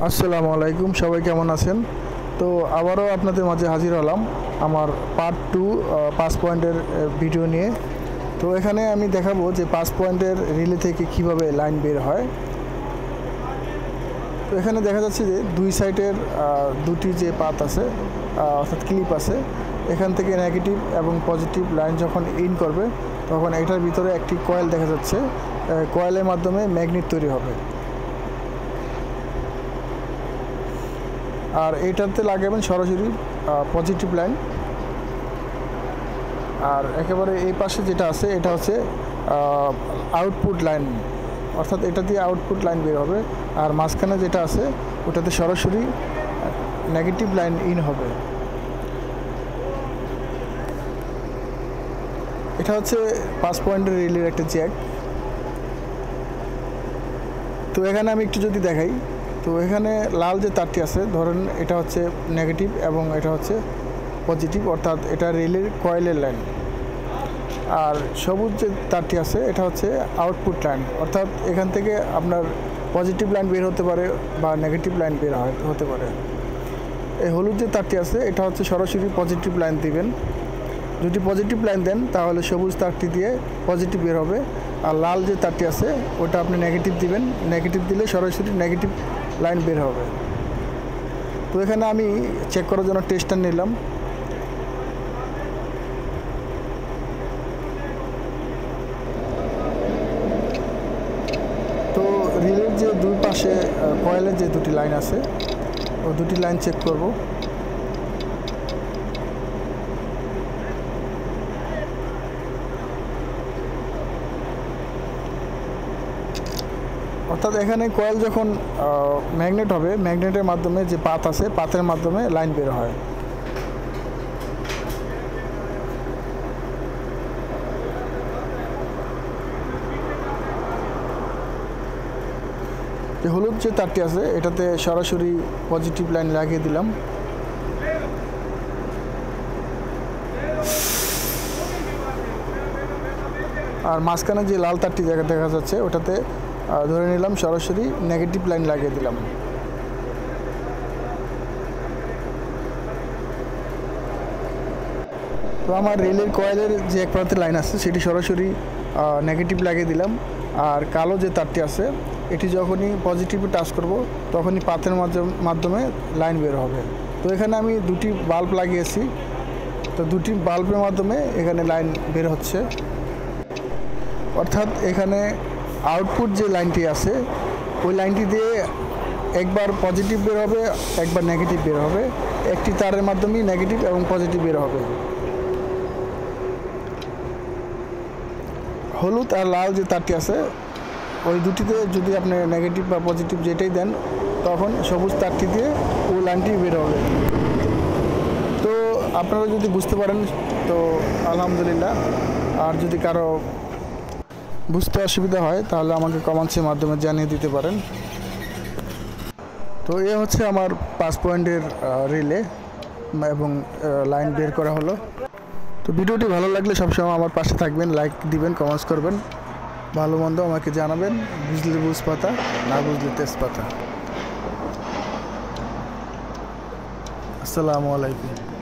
আসসালামু আলাইকুম, সবাই কেমন আছেন? তো আবারও আপনাদের মাঝে হাজির হলাম আমার পার্ট 2 5 পয়েন্টের ভিডিও নিয়ে। তো এখানে আমি দেখাবো যে 5 পয়েন্টের রিলে থেকে কিভাবে লাইন বের হয়। তো এখানে দেখা যাচ্ছে যে দুই সাইডের দুটি যে পাত আছে অর্থাৎ ক্লিপ আছে, এখান থেকে নেগেটিভ এবং পজিটিভ লাইন যখন ইন করবে তখন এটার ভিতরে একটি কয়েল দেখা যাচ্ছে, কয়েলের মাধ্যমে ম্যাগনেট তৈরি হবে। আর এটাতে লাগাবেন সরাসরি পজিটিভ লাইন। আর একেবারে এই পাশে যেটা আছে এটা হচ্ছে আউটপুট লাইন, অর্থাৎ এটা দিয়ে আউটপুট লাইন বের হবে। আর মাঝখানে যেটা আছে ওটাতে সরাসরি নেগেটিভ লাইন ইন হবে। এটা হচ্ছে 5 পয়েন্টের রিলের একটা জ্যাক। তো এখানে আমি একটু যদি দেখাই, তো এখানে লাল যে তারটি আছে ধরেন এটা হচ্ছে নেগেটিভ এবং এটা হচ্ছে পজিটিভ, অর্থাৎ এটা রিলের কয়েলের লাইন। আর সবুজ যে তারটি আছে এটা হচ্ছে আউটপুট লাইন, অর্থাৎ এখান থেকে আপনার পজিটিভ লাইন বের হতে পারে বা নেগেটিভ লাইন বের হতে পারে। এই হলুদ যে তারটি আছে এটা হচ্ছে সরাসরি পজিটিভ লাইন দিবেন। যদি পজিটিভ লাইন দেন তাহলে সবুজ তারটি দিয়ে পজিটিভ বের হবে। আর লাল যে তারটি আছে ওটা আপনি নেগেটিভ দিবেন, নেগেটিভ দিলে সরাসরি নেগেটিভ লাইন বের হবে। তো এখানে আমি চেক করার জন্য টেস্টার নিলাম। তো রিলের যে দুই পাশে কয়েলের যে দুটি লাইন আছে ও দুটি লাইন চেক করব। অর্থাৎ এখানে কয়েল যখন ম্যাগনেট হবে, ম্যাগনেটের মাধ্যমে যে পাত আছে পাতের মাধ্যমে লাইন বের হয়। যে হলুদ যে তারটি আছে এটাতে সরাসরি পজিটিভ লাইন লাগিয়ে দিলাম। আর মাঝখানে যে লাল তারটি দেখা যাচ্ছে ওটাতে ধরে নিলাম সরাসরি নেগেটিভ লাইন লাগিয়ে দিলাম। তো আমার রেলের কয়েলের যে এক প্রান্তের লাইন আছে সেটি সরাসরি নেগেটিভ লাগিয়ে দিলাম। আর কালো যে তারটি আছে এটি যখনই পজিটিভে টাচ করব তখনই পাতের মাধ্যমে লাইন বের হবে। তো এখানে আমি দুটি বাল্ব লাগিয়েছি, তো দুটি বাল্বের মাধ্যমে এখানে লাইন বের হচ্ছে। অর্থাৎ এখানে আউটপুট যে লাইনটি আছে ওই লাইনটি দিয়ে একবার পজিটিভ বের হবে, একবার নেগেটিভ বের হবে। একটি তারের মাধ্যমেই নেগেটিভ এবং পজিটিভ বের হবে। হলুদ আর লাল যে তারটি আছে ওই দুটিতে যদি আপনি নেগেটিভ বা পজিটিভ যেটাই দেন তখন সবুজ তারটি দিয়ে ওই লাইনটি বের হবে। তো আপনারা যদি বুঝতে পারেন তো আলহামদুলিল্লাহ। আর যদি কারো বুঝতে অসুবিধা হয় তাহলে আমাকে কমেন্টসের মাধ্যমে জানিয়ে দিতে পারেন। তো এ হচ্ছে আমার 5 পয়েন্টের রিলে এবং লাইন বের করা হলো। তো ভিডিওটি ভালো লাগলে সবসময় আমার পাশে থাকবেন, লাইক দিবেন, কমেন্টস করবেন, ভালো মন্দ আমাকে জানাবেন। বুঝলে বুঝপাতা, না বুঝলে তেজপাতা। আসসালামু আলাইকুম।